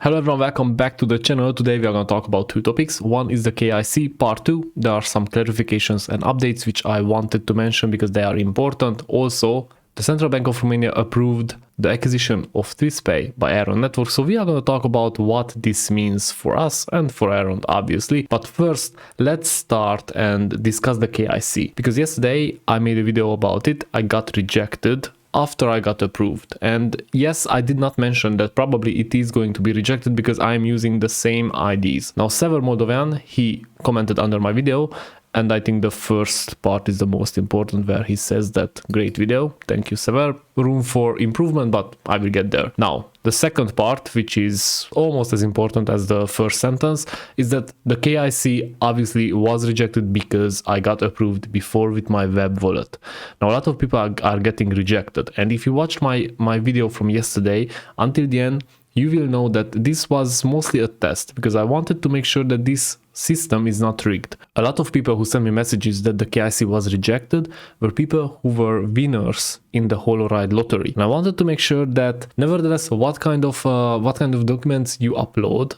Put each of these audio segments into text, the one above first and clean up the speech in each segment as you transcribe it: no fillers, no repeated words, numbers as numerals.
Hello everyone, welcome back to the channel. Today we are going to talk about two topics. One is the KYC part 2. There are some clarifications and updates which I wanted to mention because they are important. Also, the Central Bank of Romania approved the acquisition of Twispay by Elrond network. So we are going to talk about what this means for us and for Elrond, obviously. But first, let's start and discuss the KYC. Because yesterday I made a video about it. I got rejected after I got approved. And yes, I did not mention that probably it is going to be rejected because I'm using the same IDs. Now, Sever Moldovan, he commented under my video, and I think the first part is the most important where he says that great video. Thank you, Sever. Room for improvement, but I will get there. Now, the second part, which is almost as important as the first sentence, is that the KYC obviously was rejected because I got approved before with my web wallet. Now, a lot of people are getting rejected. And if you watched my video from yesterday until the end, you will know that this was mostly a test because I wanted to make sure that this system is not rigged. A lot of people who sent me messages that the KYC was rejected were people who were winners in the HoloRide lottery. And I wanted to make sure that nevertheless, what kind of documents you upload,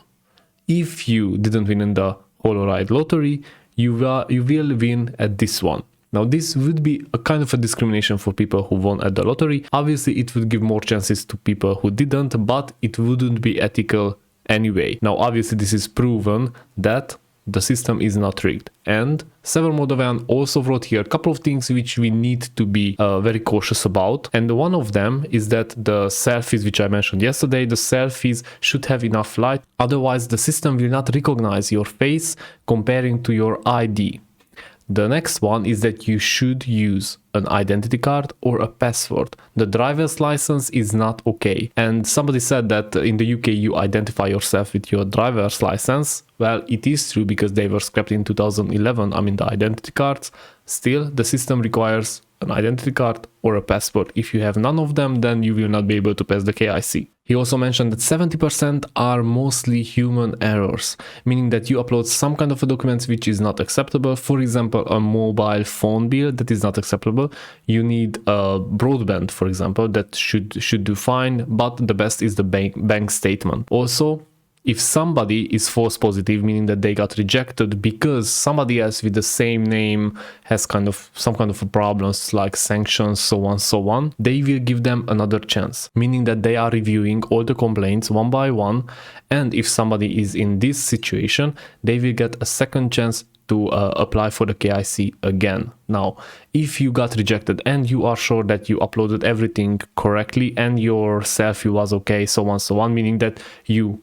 if you didn't win in the HoloRide lottery, you will win at this one. Now, this would be a kind of a discrimination for people who won at the lottery. Obviously, it would give more chances to people who didn't, but it wouldn't be ethical anyway. Now, obviously, this is proven that the system is not rigged. And Sever Moldovan also wrote here a couple of things which we need to be very cautious about. And one of them is that the selfies, which I mentioned yesterday, the selfies should have enough light. Otherwise, the system will not recognize your face comparing to your ID. The next one is that you should use an identity card or a password. The driver's license is not okay. And somebody said that in the UK you identify yourself with your driver's license. Well, it is true because they were scrapped in 2011. I mean, the identity cards. Still, the system requires an identity card or a passport. If you have none of them, then you will not be able to pass the KYC. He also mentioned that 70% are mostly human errors, meaning that you upload some kind of a document which is not acceptable. For example, a mobile phone bill that is not acceptable. You need a broadband, for example, that should do fine, but the best is the bank statement. Also, if somebody is false positive, meaning that they got rejected because somebody else with the same name has some kind of problems like sanctions, so on, they will give them another chance, meaning that they are reviewing all the complaints one by one. And if somebody is in this situation, they will get a second chance to apply for the KYC again. Now, if you got rejected and you are sure that you uploaded everything correctly and your selfie was okay, so on, meaning that you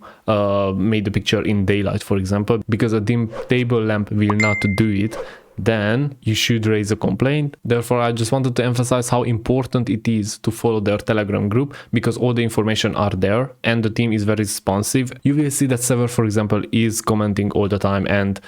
made the picture in daylight, for example, because a dim table lamp will not do it, then you should raise a complaint. Therefore, I just wanted to emphasize how important it is to follow their Telegram group because all the information are there and the team is very responsive. You will see that Sever, for example, is commenting all the time and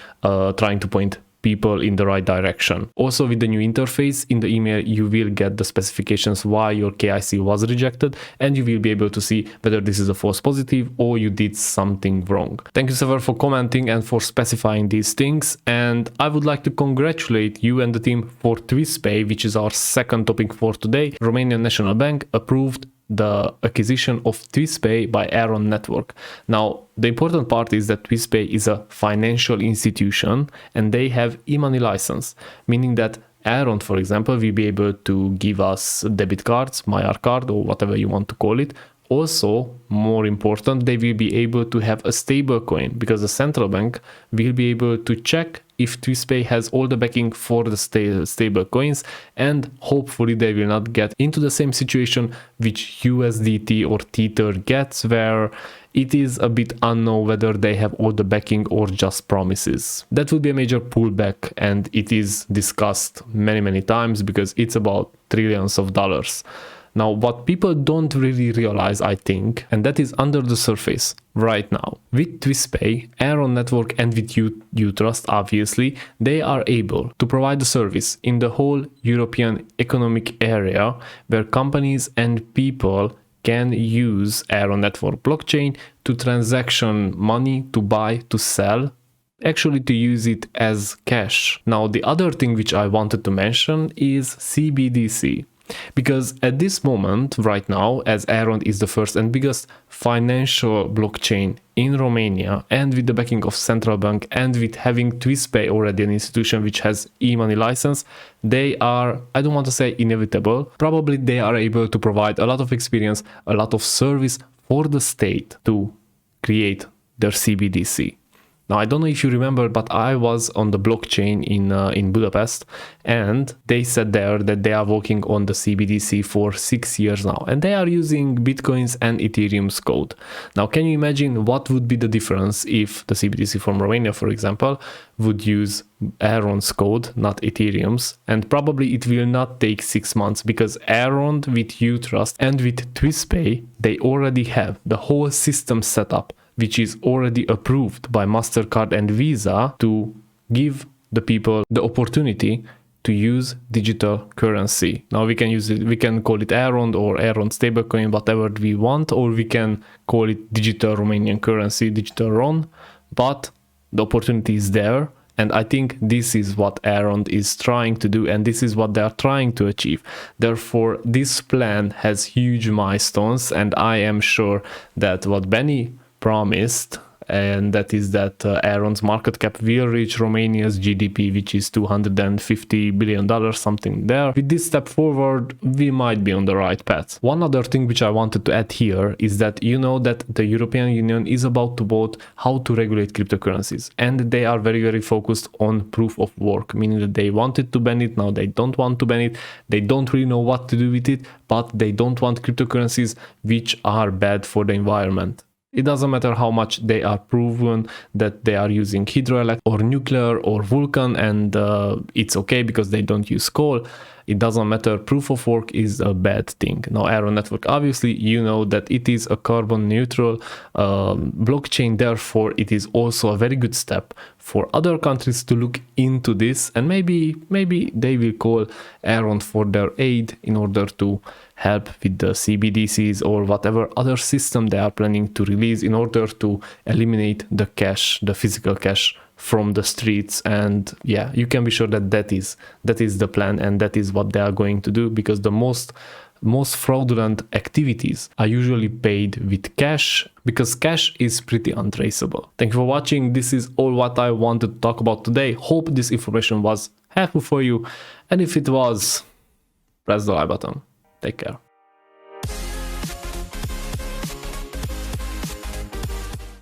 trying to point people in the right direction. Also, with the new interface in the email, you will get the specifications why your KYC was rejected and you will be able to see whether this is a false positive or you did something wrong. Thank you, Sever, for commenting and for specifying these things. And I would like to congratulate you and the team for Twispay, which is our second topic for today. Romanian National Bank approved the acquisition of Twispay by Elrond network. Now, the important part is that Twispay is a financial institution and they have e-money license, meaning that Elrond, for example, will be able to give us debit cards, Maiar card, or whatever you want to call it. Also, more important, they will be able to have a stable coin because the central bank will be able to check if Twispay has all the backing for the stable coins, and hopefully they will not get into the same situation which USDT or Tether gets, where it is a bit unknown whether they have all the backing or just promises. That would be a major pullback, and it is discussed many times because it's about trillions of dollars. Now, what people don't really realize, I think, and that is under the surface right now. With Twispay, Elrond network and with Utrust, obviously, they are able to provide a service in the whole European economic area where companies and people can use Elrond network blockchain to transaction money, to buy, to sell, actually to use it as cash. Now, the other thing which I wanted to mention is CBDC. Because at this moment, right now, as Elrond is the first and biggest financial blockchain in Romania, and with the backing of central bank, and with having Twispay already an institution which has e-money license, they are, I don't want to say inevitable, probably they are able to provide a lot of experience, a lot of service for the state to create their CBDC. Now, I don't know if you remember, but I was on the blockchain in Budapest, and they said there that they are working on the CBDC for 6 years now, and they are using Bitcoins and Ethereum's code. Now, can you imagine what would be the difference if the CBDC from Romania, for example, would use Elrond's code, not Ethereum's? And probably it will not take 6 months, because Elrond with Utrust and with Twispay, they already have the whole system set up, which is already approved by MasterCard and Visa to give the people the opportunity to use digital currency. Now we can use it, we can call it Elrond or Elrond stablecoin, whatever we want, or we can call it digital Romanian currency, digital RON, but the opportunity is there. And I think this is what Elrond is trying to do, and this is what they are trying to achieve. Therefore, this plan has huge milestones, and I am sure that what Benny promised, and that is that Elrond's market cap will reach Romania's GDP, which is $250 billion, something there. With this step forward, we might be on the right path. One other thing which I wanted to add here is that you know that the European Union is about to vote how to regulate cryptocurrencies, and they are very, very focused on proof of work, meaning that they wanted to ban it, now they don't want to ban it, they don't really know what to do with it, but they don't want cryptocurrencies which are bad for the environment. It doesn't matter how much they are proven that they are using hydroelectric or nuclear or Vulcan, and it's okay because they don't use coal. It doesn't matter. Proof of work is a bad thing. Now, Elrond network, obviously, you know that it is a carbon neutral blockchain. Therefore, it is also a very good step for other countries to look into this, and maybe they will call Elrond for their aid in order to help with the CBDCs or whatever other system they are planning to release in order to eliminate the cash, the physical cash from the streets. And yeah, you can be sure that that is the plan, and that is what they are going to do, because the most fraudulent activities are usually paid with cash, because cash is pretty untraceable. Thank you for watching. This is all what I wanted to talk about today. Hope this information was helpful for you, and if it was, press the like button. Take care.